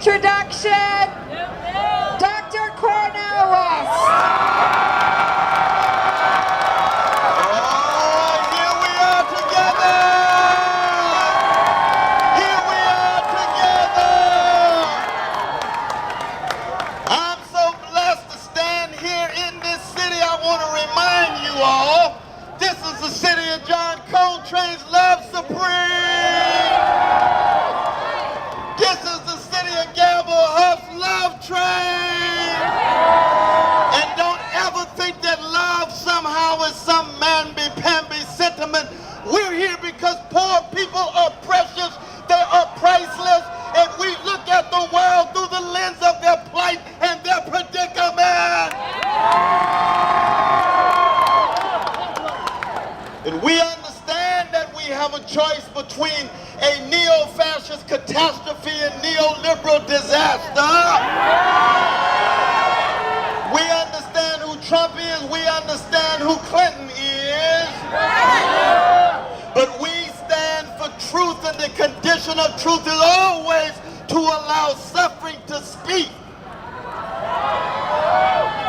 introduction, Dr. Cornel West. Trains love supreme. This is the city of Gamble Huff's love train. And don't ever think that love somehow is some mamby-pamby sentiment. We're here because poor people are precious, they are priceless, and we look at the world through the lens of their plight and their predicament. And we understand that we have a choice between a neo-fascist catastrophe and neoliberal disaster. We understand who Trump is, we understand who Clinton is. But we stand for truth, and the condition of truth is always to allow suffering to speak.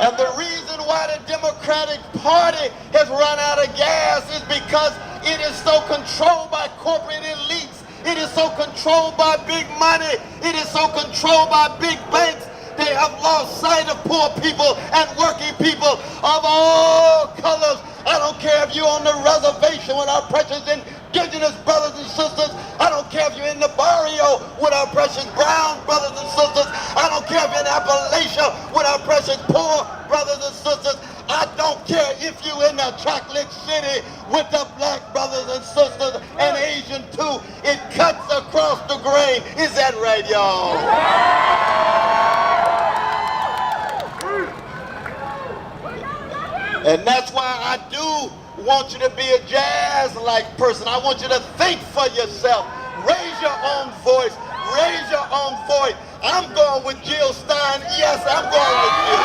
And the reason why the Democratic Party has run out of gas is because it is so controlled by corporate elites. It is so controlled by big money. It is so controlled by big banks. They have lost sight of poor people and working people of all colors. I don't care if you're on the reservation with our precious indigenous brothers and sisters. I don't care if you're in the barrio with our precious brown brothers and sisters. I don't care if you're in Appalachia with our precious poor brothers and sisters. I don't care if you're in the chocolate city with the black brothers and sisters and Asian too. It cuts across the grain. Is that right, y'all? And that's why I do want you to be a jazz-like person. I want you to think for yourself. Raise your own voice. Raise your own voice. I'm going with Jill Stein. Yes, I'm going with you.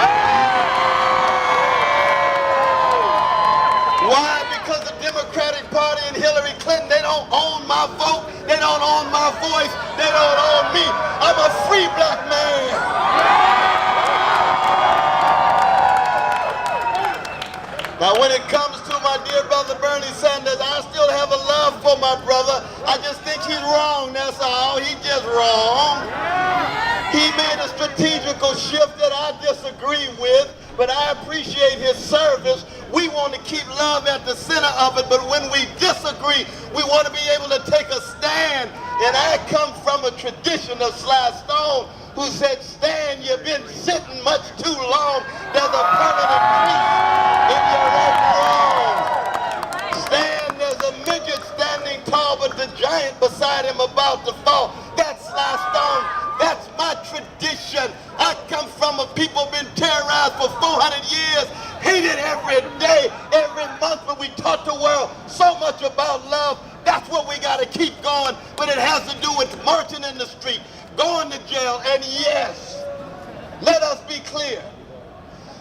Why? Because the Democratic Party and Hillary Clinton, they don't own my vote. They don't own my voice. They don't own me. I'm a free black man. Now, when it comes to my dear brother Bernie Sanders, I still have a love for my brother. I just think he's wrong, that's all. He's just wrong. He made a strategical shift that I disagree with, but I appreciate his service. We want to keep love at the center of it, but when we disagree, we want to be able to take a stand. And I come from a tradition of Sly Stone, who said, "Stan, you've been sitting much too long. There's a permanent crease in your right wrong. Stan, there's a midget standing tall, but the giant beside him about to fall." That's Sly Stone. That's my tradition. I come from a people been terrorized for 400 years, hated every day, every month, but we taught the world so much about love. That's what we got to keep going, but it has to do with marching in the street, going to jail, and yes, let us be clear.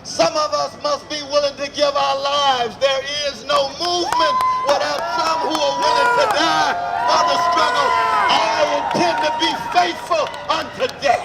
Some of us must be willing to give our lives. There is no movement without some who are willing to die for the struggle. I intend to be faithful unto death.